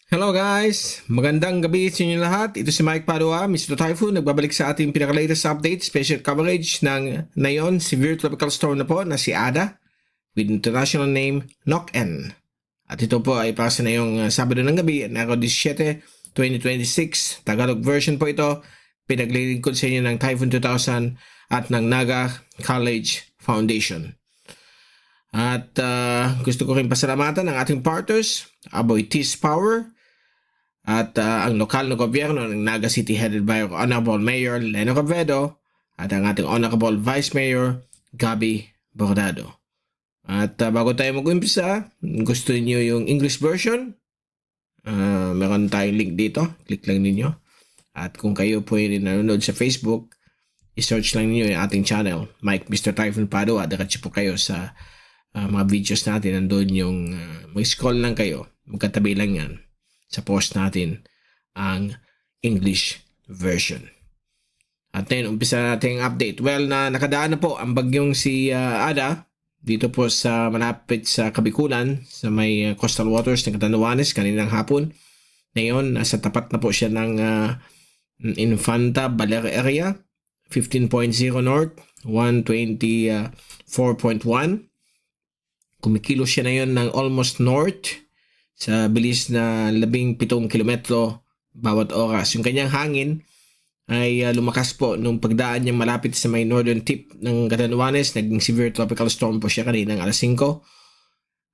Hello guys! Magandang gabi sa inyo lahat. Ito si Mike Padua, Mr. Typhoon. Nagbabalik sa ating pinaka-latest update, special coverage ng ngayon, severe tropical storm na po na si Ada with international name Nok-en. At ito po ay para sa ngayong Sabado ng gabi, Enero 17, 2026. Tagalog version po ito. Pinaglilingkod sa inyo ng Typhoon 2000 at ng Naga College Foundation. At gusto ko rin pasalamatan ang ating partners, Aboy Tis Power, at ang lokal na gobyerno ng Naga City headed by Honorable Mayor Leno Cavedo at ang ating Honorable Vice Mayor Gabi Bordado. At bago tayo mag-umpisa, gusto niyo yung English version? Meron tayong link dito. Click lang ninyo. At kung kayo po ay nanonood sa Facebook, i-search lang niyo yung ating channel, Mike Mr. Typhoon Padua. Diretso po kayo sa mga videos natin. Nandun yung mag-scroll lang kayo. Magkatabi lang yan. Sa post natin ang English version. At then, umpisa natin ang update. Well, nakadaan na po ang bagyong si Ada dito po sa malapit sa Kabikulan sa may coastal waters ng Catanduanes kaninang hapon. Ngayon, nasa tapat na po siya ng Infanta Baler area, 15.0 north, 124.1. Kumikilos siya na yun ng almost north sa bilis na 17 kilometro bawat oras. Yung kanyang hangin ay lumakas po nung pagdaan niya malapit sa may northern tip ng Catanduanes. Naging severe tropical storm po siya kaninang alas 5.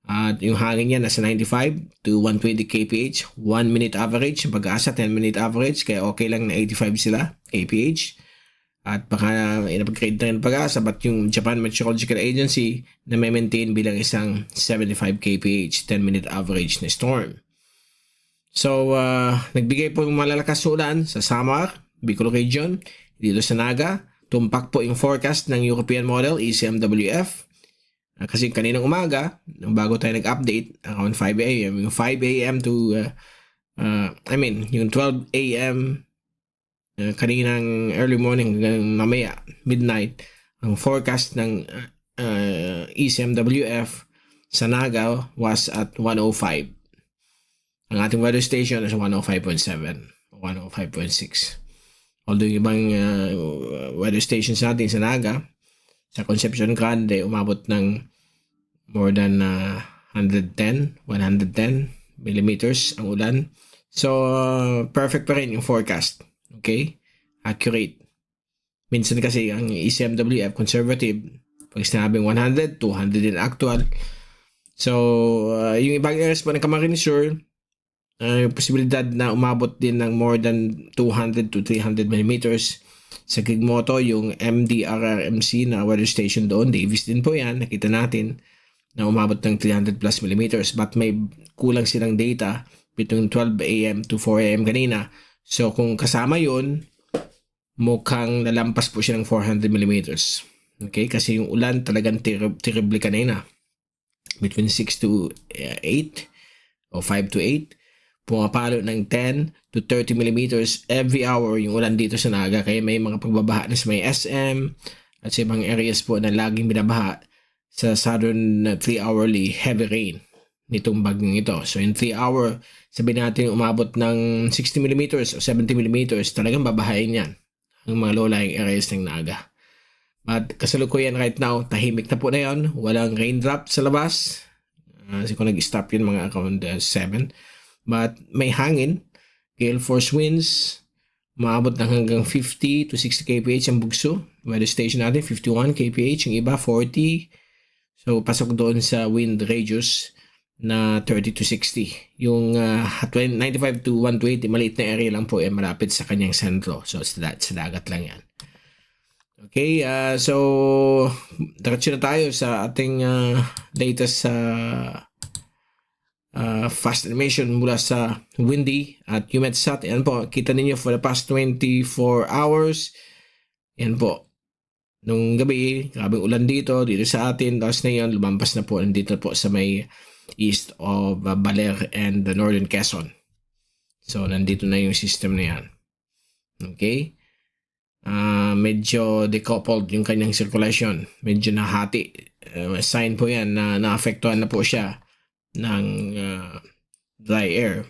At yung hangin niya nasa 95 to 120 kph. 1 minute average. Yung Pag-asa 10 minute average. Kaya okay lang na 85 sila kph. At baka inapag-grade na rin Pag-asa, but yung Japan Meteorological Agency na may maintain bilang isang 75 kph 10-minute average na storm. So, nagbigay po ng malalakas na ulan sa Samar, Bicol Region, dito sa Naga. Tumpak po yung forecast ng European Model, ECMWF. Kasi kaninang umaga, bago tayo nag-update, around 5 a.m., yung 5 a.m. to, yung 12 a.m., kaninang early morning hanggang mamaya, midnight, ang forecast ng ECMWF sa Naga was at 105. Ang ating weather station is 105.7 o 105.6. Although yung ibang weather stations natin sa Naga, sa Concepcion Grande, umabot ng more than 110 millimeters ang ulan. So, perfect pa rin yung forecast. Okay? Accurate. Minsan kasi ang ECMWF conservative, pag sinabing 100, 200 din actual. So, yung ibang areas po ng Camarines Sur, yung posibilidad na umabot din ng more than 200 to 300 millimeters. Sa Gigmoto, yung MDRRMC na weather station doon, Davis din po yan, nakita natin na umabot ng 300 plus millimeters. But may kulang silang data between 12 a.m. to 4 a.m. kanina. So, kung kasama yun, mukhang nalampas po siya ng 400 millimeters. Okay? Kasi yung ulan talagang terrible kanina. Between 6 to 8 o 5 to 8. Pumapalo ng 10 to 30 millimeters every hour yung ulan dito sa Naga. Kaya may mga pagbabaha na sa may SM at sa ibang areas po na laging binabaha sa southern 3-hourly heavy rain nitong bagyong ito. So in 3 hour, sabihin natin umabot ng 60 millimeters o 70 millimeters, talagang babahayin yan ang mga low-lying areas ng Naga. But kasalukuyan right now, tahimik na po na yan. Walang raindrop sa labas. Kasi kung nag-stop yun mga around 7. But may hangin, gale force winds, maabot ng hanggang 50 to 60 kph ang bugso. Weather station natin, 51 kph, yung iba 40. So pasok doon sa wind radius na 30 to 60. Yung 95 to 120, maliit na area lang po, malapit sa kanyang sentro. So sa dagat lang yan. Okay, so diretso na tayo sa ating latest fast animation mula sa Windy at UMEDSAT. Yan po, kita ninyo for the past 24 hours. Yan po. Nung gabi, grabing ulan dito sa atin. Tapos na yun, lumampas na po. Nandito po sa may east of Baler and the northern Quezon. So, nandito na yung system na yan. Okay? Medyo decoupled yung kanyang circulation. Medyo nahati. Sign po yan na naapektuhan na po siya ng dry air.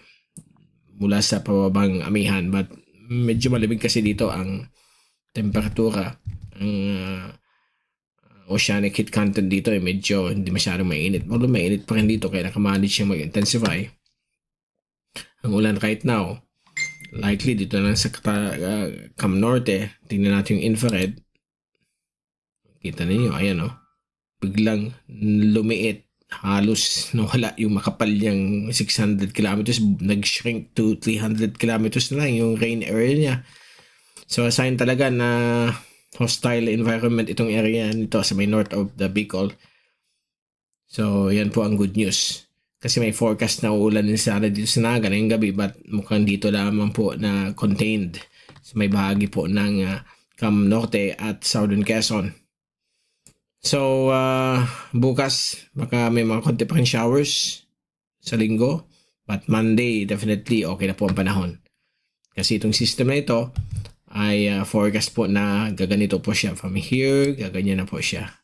mula sa pababang amihan. But medyo malamig kasi dito ang temperatura. Ang oceanic heat content dito ay medyo hindi masyadong mainit. Although mainit pa rin dito kaya nakamanage siyang mag-intensify. Ang ulan right now, likely dito lang sa Cam Norte. Tingnan natin yung infrared. Kita ninyo, ayan biglang lumiit. Halos nawala yung makapal niyang 600 kilometers. Nag-shrink to 300 kilometers na lang yung rain area niya. So, sign talaga na hostile environment itong area nito sa may north of the Bicol. So, yan po ang good news. Kasi may forecast na uulan din sana dito sa Naga ngayong gabi, but mukhang dito lamang po na contained sa may bahagi po ng Cam Norte at Southern Quezon. So, bukas baka may mga konti pa rin showers sa linggo, but Monday definitely okay na po ang panahon. Kasi itong system na ito ay forecast po na gaganito po siya from here, gaganyan na po siya.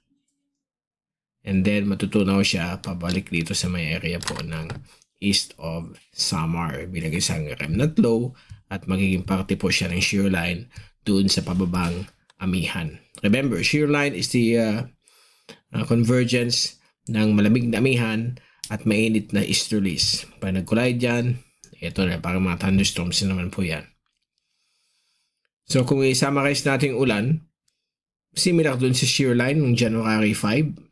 And then matutunaw siya pabalik dito sa may area po ng east of Samar bilang isang remnant low at magiging parte po siya ng shear line doon sa pababang amihan. Remember, shear line is the convergence ng malamig na amihan at mainit na easterlies. Pag nag-collide dyan, ito na parang mga thunderstorms naman po yan. So kung i-summarize natin yung ulan, similar dun sa shear line ng January 5.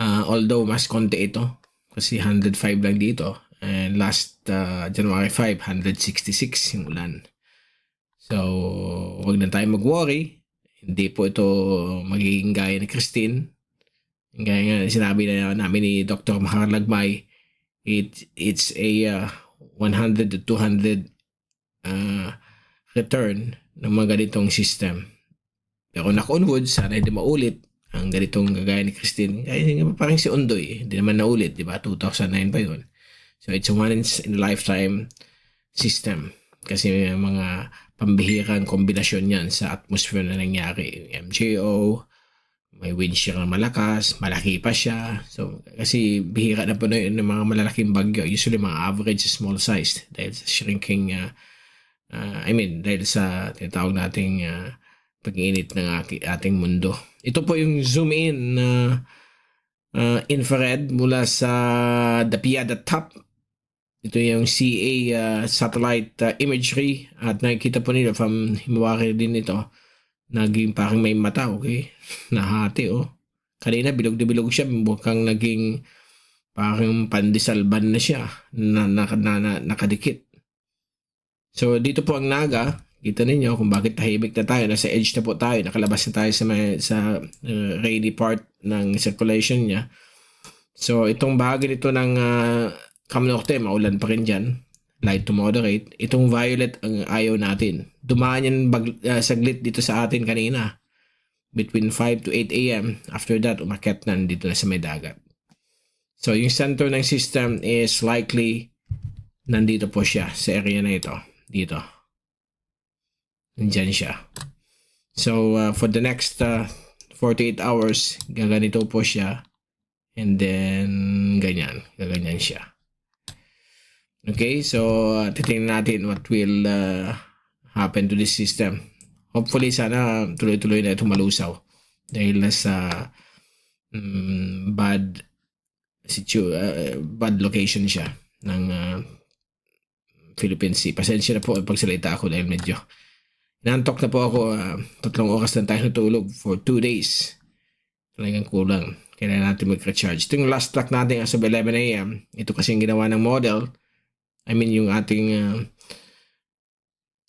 Although mas konti ito kasi 105 lang dito, and last January 5 166 yung ulan. So wag na tayo mag-worry, hindi po ito magiging gaya ni Christine. Gaya nga sinabi na namin ni Dr. Mahar Lagmay, it's a 100 to 200 return ng mga ganitong system. Pero knock on wood, sana hindi maulit ang ganitong gagaya ni Christine. Ay, parang si Undoy, hindi naman naulit, di ba? 2009 pa yun. So it's a once in a lifetime system. Kasi may mga pambihirang kombinasyon yan sa atmosphere na nangyari. MJO, may wind shear na malakas, malaki pa siya. So, kasi bihira na po na yun ng mga malalaking bagyo. Usually mga average small sized dahil sa shrinking, dahil sa tinatawag nating pag-init ng ating mundo. Ito po yung zoom in infrared mula sa Dapiada Top. Ito yung CA satellite imagery at nakikita po nila from Himawari din ito. Naging parang may mata, okay? Nahati, Kanina bilog na bilog siya, mukhang naging parang pandisalban na siya na nakadikit. So dito po ang Naga. Kita ninyo kung bakit tahimik na tayo. Nasa edge na po tayo. Nakalabas na tayo sa rainy part ng circulation niya. So itong bahagi nito ng Cam Norte, maulan pa rin dyan. Light to moderate. Itong violet ang ayaw natin. Dumaan yan saglit dito sa atin kanina. Between 5 to 8 a.m. After that, umakyat na dito na sa may dagat. So yung center ng system is likely nandito po siya sa area na ito. Dito. Nandyan siya. So, for the next 48 hours, gaganito po siya. And then, ganyan. Gaganyan siya. Okay, so, titingnan natin what will happen to this system. Hopefully, sana tuloy-tuloy na itong malusaw. Dahil nasa bad location siya ng Philippine Sea. Pasensya na po pagsalita ako dahil medyo nantok na po ako. 3 oras lang tayo natulog for 2 days. Talagang kulang. Kailangan natin mag-recharge. Ito yung last track natin as of 11 a.m. Ito kasi yung ginawa ng model. Yung ating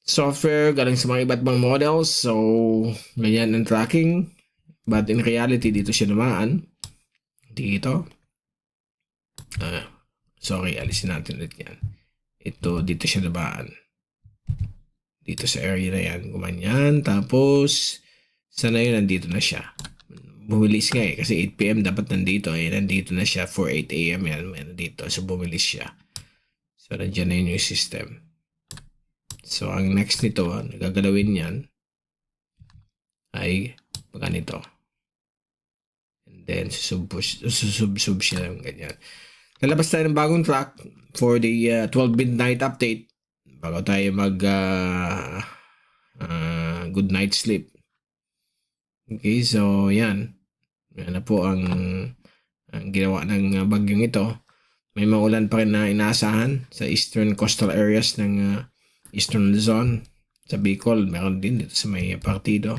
software galing sa mga iba't ibang models. So, ganyan ang tracking. But in reality, dito siya namaan. Dito. Sorry, alisin natin ulit yan. Ito, dito siya namaan. Dito sa area na yan, gumanyan. Tapos, sana yun, nandito na siya. Bumilis nga kasi 8 p.m. dapat nandito. Nandito na siya for 8 a.m. yan. Nandito. So, bumilis siya. So, nandiyan na yun yung system. So, ang next nito, nagagalawin yan, ay ganito. And then, susub siya ng ganyan. lalabas tayo ng bagong track for the 12 midnight update bago tayo mag good night sleep. Okay, so yan. Yan na po ang ginawa ng bagyong ito. May maulan pa rin na inaasahan sa eastern coastal areas ng Eastern Luzon. Sa Bicol, meron din dito sa may partido.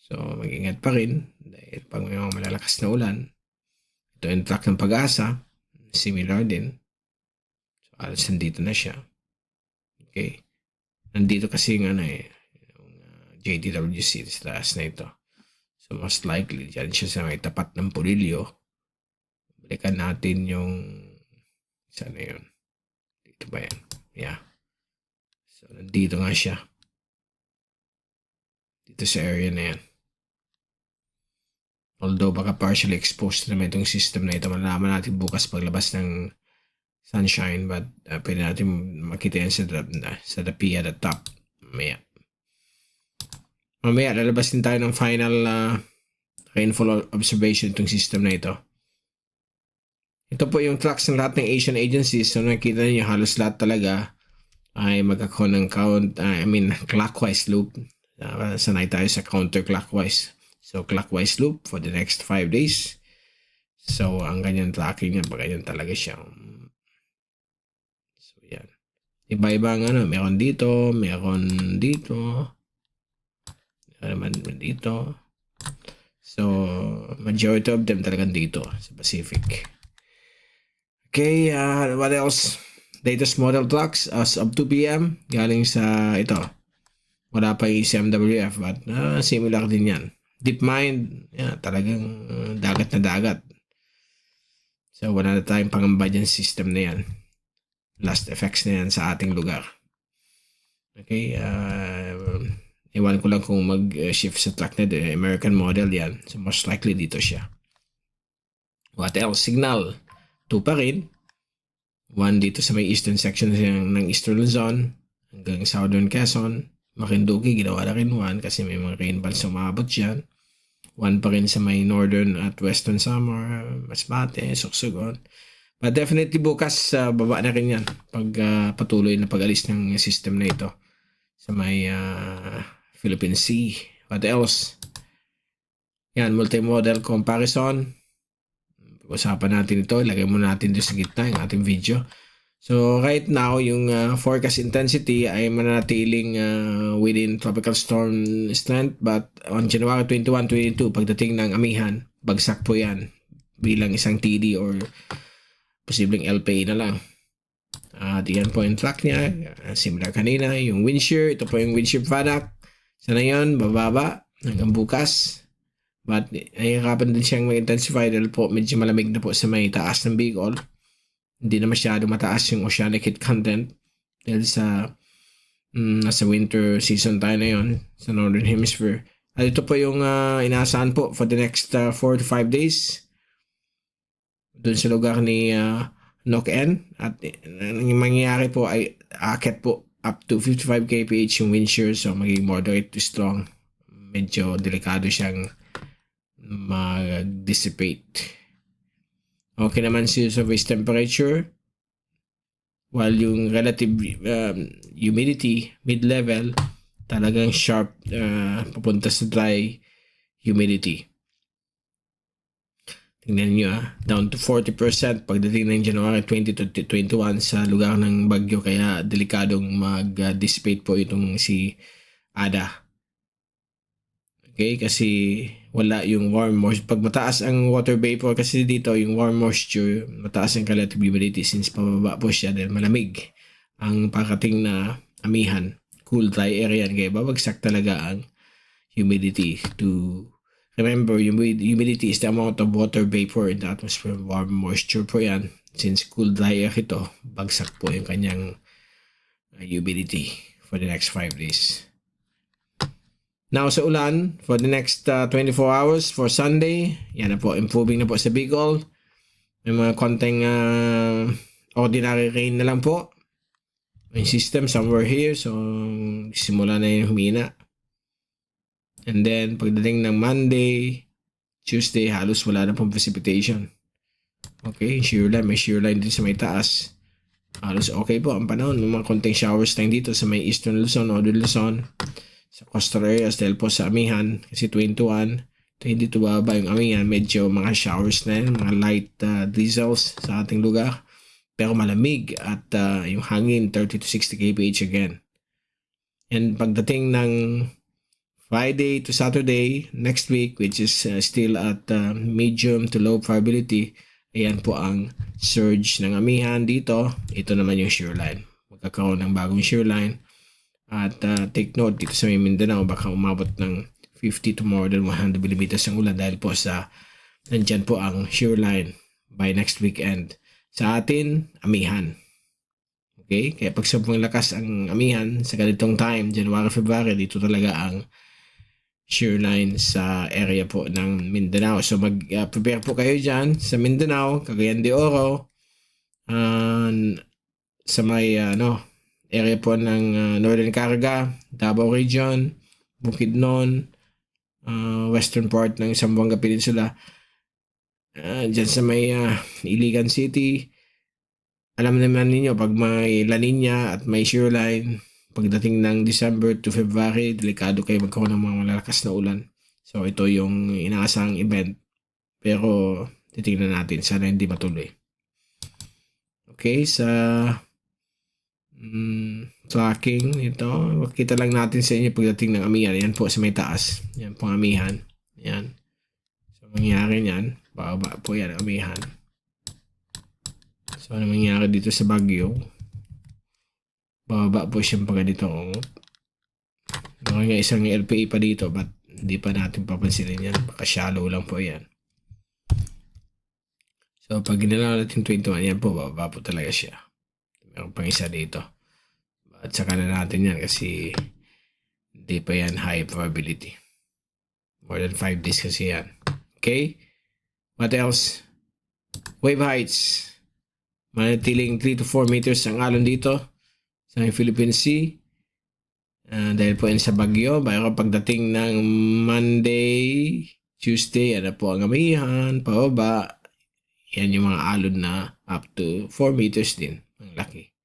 So, mag-ingat pa rin dahil pag may mga malalakas na ulan, ito yung track ng Pag-asa, similar din. So, alas nandito na siya. Okay. Nandito kasi yung yung JDWC sa taas na ito. So, most likely, dyan siya sa may tapat ng Pulilio. Balikan natin yung saan na yun? Dito ba yan? Yeah. So, nandito nga siya. Dito sa area na yan. Although baka partially exposed naman itong system na ito. Malalaman natin bukas paglabas ng sunshine. But pwede natin makita yan sa DAPI at the top. Mamaya lalabas din tayo ng final rainfall observation itong system na ito. Ito po yung tracks ng lahat ng Asian agencies. So nakikita niyo halos lahat talaga ay magkakaroon ng clockwise loop. Sanay tayo sa counterclockwise. So clockwise loop for the next 5 days. So ang ganyan tracking niya, ganyan talaga siya. So yan. Iba-ibang meron dito, meron dito. Meron naman dito. So majority of them talagang dito sa Pacific. Okay, what else? Latest model tracks as of 2 p.m. galing sa ito. Wala pa yung CMWF but similar din yan. DeepMind, talagang dagat na dagat. So wala na tayong pangamba dyan system na yan. Last effects na yan sa ating lugar. Okay, iwan ko lang kung mag-shift sa track na American model yan. So most likely dito siya. What else? Signal 2 pa rin. 1 dito sa may eastern section ng Eastern Luzon hanggang Southern Quezon. Marinduque, ginawa na rin 1 kasi may mga rainfalls umabot dyan. 1 pa rin sa may northern at western Samar, Masbate, Sorsogon. But definitely bukas baba na rin yan pag patuloy na pag-alis ng system na ito sa may Philippine Sea. What else? Yan, multimodal comparison. Usapan natin ito. Ilagay muna natin dito sa gitna yung ating video. So right now, yung forecast intensity ay mananatiling within tropical storm strength. But on January 21, 22, pagdating ng amihan, bagsak po yan bilang isang TD or posibleng LPA na lang. Diyan po yung track niya. Similar kanina, yung wind shear. Ito po yung wind shear product. Sana yun, bababa hanggang bukas. But nahihirapan din siyang mag-intensify dahil po medyo malamig na po sa may taas ng Bicol. Hindi na masyado mataas yung oceanic heat content dahil sa nasa winter season tayo na yun sa Northern Hemisphere. At ito po yung inaasahan po for the next 4 to 5 days doon sa lugar ni Nok-en. At yung mangyayari po ay akit po up to 55 kph yung wind shear, so magiging moderate to strong. Medyo delikado siyang mag-dissipate. Okay naman si surface temperature, while yung relative humidity mid-level talagang sharp papunta sa dry humidity. Tingnan nyo down to 40% pagdating ng January 20 to 21 sa lugar ng bagyo, kaya delikadong mag-dissipate po itong si Ada. Okay, kasi wala yung warm moisture. Pag mataas ang water vapor kasi dito, yung warm moisture, mataas ang relative humidity since pababa po siya dahil malamig ang pakating na amihan. Cool, dry area. Kaya babagsak talaga ang humidity. To remember, humidity is the amount of water vapor in the atmosphere. Warm moisture po yan. Since cool, dry air ito, bagsak po yung kanyang humidity for the next 5 days. Now sa ulan, for the next 24 hours for Sunday, yan na po, improving na po sa Bicol. May mga konting ordinary rain na lang po. May system somewhere here, so simula na yung humina. And then, pagdating ng Monday, Tuesday, halos wala na pong precipitation. Okay, shear line. May shear line din sa may taas. Halos okay po ang panahon. May mga konting showers tayong dito sa may Eastern Luzon, Northern Luzon. Sa coastal areas dahil po sa amihan. Kasi 21. Ito hindi ito bababa yung amihan. Medyo mga showers na yun. Mga light drizzles sa ating lugar. Pero malamig at yung hangin 30 to 60 kph again. And pagdating ng Friday to Saturday next week, which is still at medium to low probability, ayan po ang surge ng amihan dito. Ito naman yung shear line. Magkakaroon ng bagong shear line. At take note, dito sa Mindanao, baka umabot ng 50 to more than 100 millimeters ng ulan dahil po sa nandyan po ang shear line by next weekend. Sa atin, amihan. Okay? Kaya pag sobrang lakas ang amihan sa ganitong time, January, February, dito talaga ang shear line sa area po ng Mindanao. So mag-prepare po kayo dyan sa Mindanao, Cagayan de Oro, sa may area po ng Northern Caraga, Davao Region, Bukidnon, western part ng Zamboanga Peninsula, dyan sa may Iligan City. Alam naman ninyo, pag may La Nina at may shear line, pagdating ng December to February, delikado kayo magkaroon ng mga malalakas na ulan. So ito yung inaasahang event. Pero titingnan natin, sana hindi matuloy. Okay, sa tracking ito, makita lang natin sa inyo pagdating ng amihan. Yan po sa may taas. Yan po ang amihan. Yan. So mangyari yan, bababa po yan ang amihan. So ano mangyari dito sa Baguio? Bababa po siyang pa ganito. Baka nga isang LPA pa dito, but hindi pa natin papansinin yan. Baka shallow lang po yan. So pag ginalaw natin 21, yan po, bababa po talaga siya. Meron pang isa dito. At saka na natin yan kasi hindi pa yan high probability. More than 5 days kasi yan. Okay? What else? Wave heights. Manatiling 3 to 4 meters ang alon dito sa Philippine Sea. Dahil po yan sa Baguio, bago pagdating ng Monday, Tuesday, ano po ang amihan, pababa. Yan yung mga alon na up to 4 meters din. Ang laki.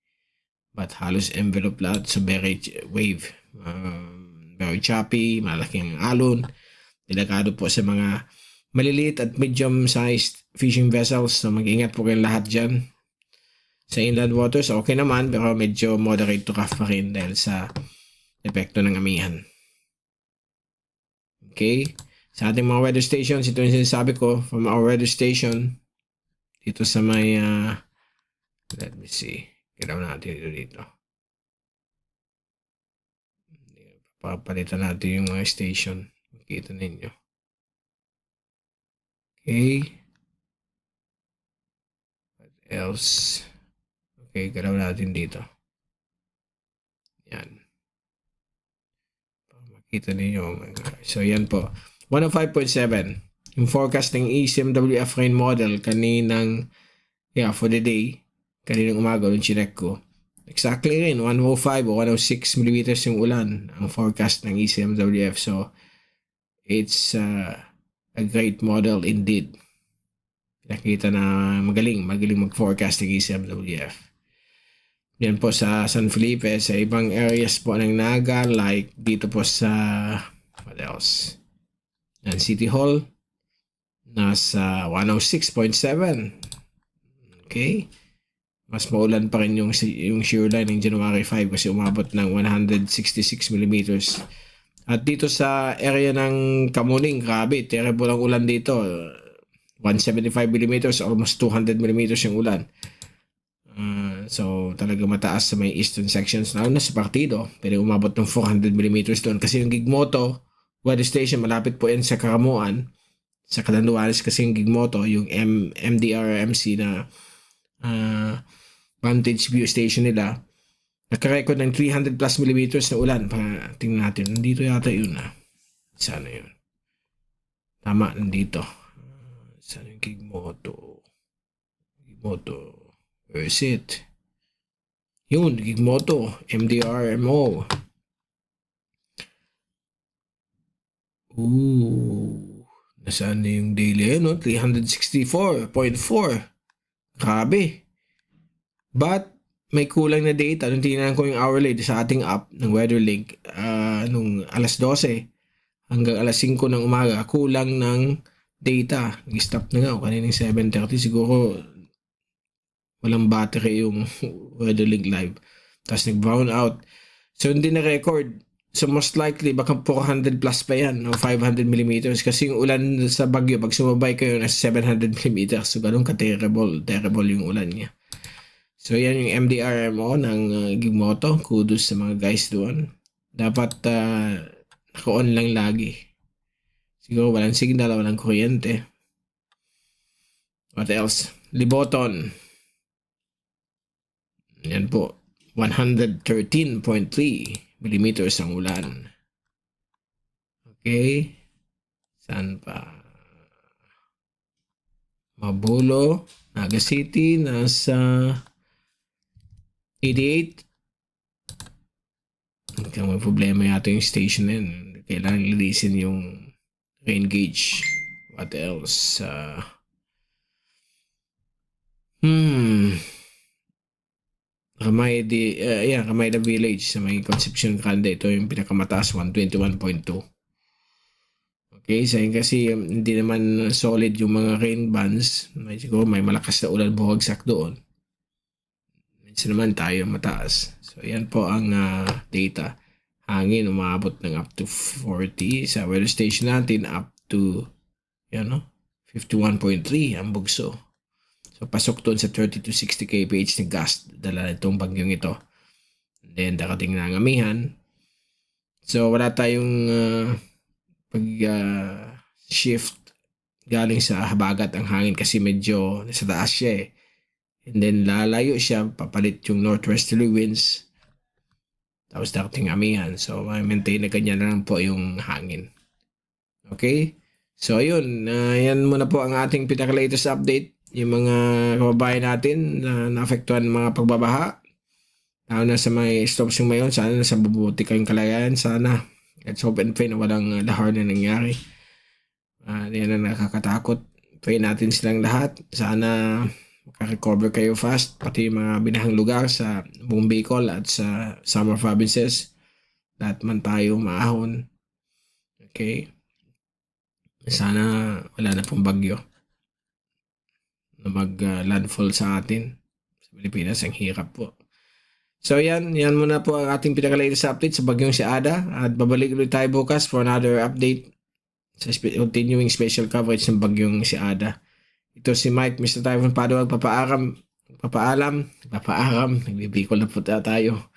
But halos envelope lahat sa very wave. Very choppy, malaking alon. Delikado po sa mga maliliit at medium-sized fishing vessels. So mag-ingat po kayong lahat dyan. Sa inland waters, okay naman, pero medyo moderate to rough pa rin dahil sa epekto ng amihan. Okay? Sa ating mga weather stations, ito yung sinasabi ko from our weather station. Dito sa may, let me see. Galaw natin dito. Papalitan natin yung mga station. Makita ninyo. Okay. What else? Okay, galaw natin dito. Yan. Makita ninyo. So, yan po. 105.7. Yung forecast ng ECMWF rain model kaninang, for the day, kaninang umaga, yung chinek ko. Exactly rin, 105 o 106 millimeters yung ulan ang forecast ng ECMWF. So, it's a great model indeed. Nakita na magaling mag-forecast ng ECMWF. Yan po sa San Felipe, sa ibang areas po ng Naga, like dito po sa, what else? Yan, City Hall, nasa 106.7. Okay? Mas maulan pa rin yung shear line ng January 5 kasi umabot ng 166 millimeters. At dito sa area ng Kamuning, grabe, terrible ang ulan dito. 175 millimeters, almost 200 millimeters yung ulan. So talaga mataas sa may eastern sections, lalo na sa Partido. Pero umabot ng 400 millimeters doon. Kasi yung Gigmoto weather station, malapit po yan sa Karamuan. Sa Catanduanes kasi yung Gigmoto, yung MDRMC na Vantage View Station nila, nagka-record ng 300 plus millimeters na ulan. Tingnan natin, nandito yata yun. Sana yun? Tama, nandito. Sana yung Gigmoto? Where is it? Yun, Gigmoto, MDRMO. Nasaan na yung daily? 364.4. Grabe. But may kulang na data. Nung tingnan ko yung hourly sa ating app ng WeatherLink, nung alas 12 hanggang alas 5 ng umaga, kulang ng data. Nag-stop na nga ako kaninang 7:30. Siguro walang battery yung WeatherLink Live. Tapos nag-brown out. So hindi na record. So most likely baka 400 plus pa yan o 500 millimeters kasi yung ulan sa Bagyo pag sumabay kayo nasa 700 millimeters. So ganun ka-terrible yung ulan niya. So yan yung MDRMO ng Gigmoto. Kudos sa mga guys doon. Dapat naka-on lang lagi. Siguro walang signal, walang kuryente. What else? Liboton. Yan po. 113.3 millimeters ang ulan. Okay. Saan pa? Mabulo, Naga City, nasa 88. May problema yata yung station na yun. Kailangan lilisin yung rain gauge. What else? Ramayda Village sa may Concepcion Grande. Ito yung pinakamataas, 121.2. Okay, kasi hindi naman solid yung mga rain bands. May malakas na ulan buhagsak doon. Minsan naman tayo mataas. So, yan po ang data. Hangin, umabot ng up to 40. Sa weather station natin, up to 51.3 ang bugso. So, pasok doon sa 30 to 60 kph na gust. Dala itong bagyong ito. And then, darating na ang amihan. So, wala tayong shift galing sa habagat ang hangin kasi medyo nasa taas siya eh. And then, lalayo siya. Papalit yung northwesterly winds. Tapos, darating amihan. So, maintain na ganyan na lang po yung hangin. Okay? So, ayun. Yan muna po ang ating pinaka-latest update. Yung mga kababayan natin na naapektuhan ng mga pagbabaha. Lalo na sa may storms yung mayon. Sana nasa mabuti kayong kalagayan. Sana. Let's hope and pray na walang lahar na nangyari. Yan na nakakatakot. Pray natin silang lahat. Sana makarecover kayo fast. Pati yung mga binahang lugar sa buong Bicol at sa summer provinces. Lahat man tayo maahon. Okay. Sana wala na pong bagyo na mag-landfall sa atin. Sa Pilipinas, ang hirap po. So yan muna po ang ating pinaka-latest update sa bagyong si Ada. At babalik ulit tayo bukas for another update sa continuing special coverage ng bagyong si Ada. Ito si Mike, Mr. Typhoon Paduwag, papaalam, nagbibikol na po tayo.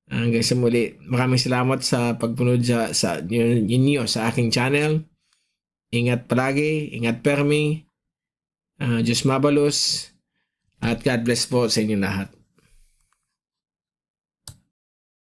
Hanggang sa muli, maraming salamat sa pagpunod sa inyo sa aking channel. Ingat palagi, ingat permi. Diyos mabalos, at God bless po sa inyo lahat.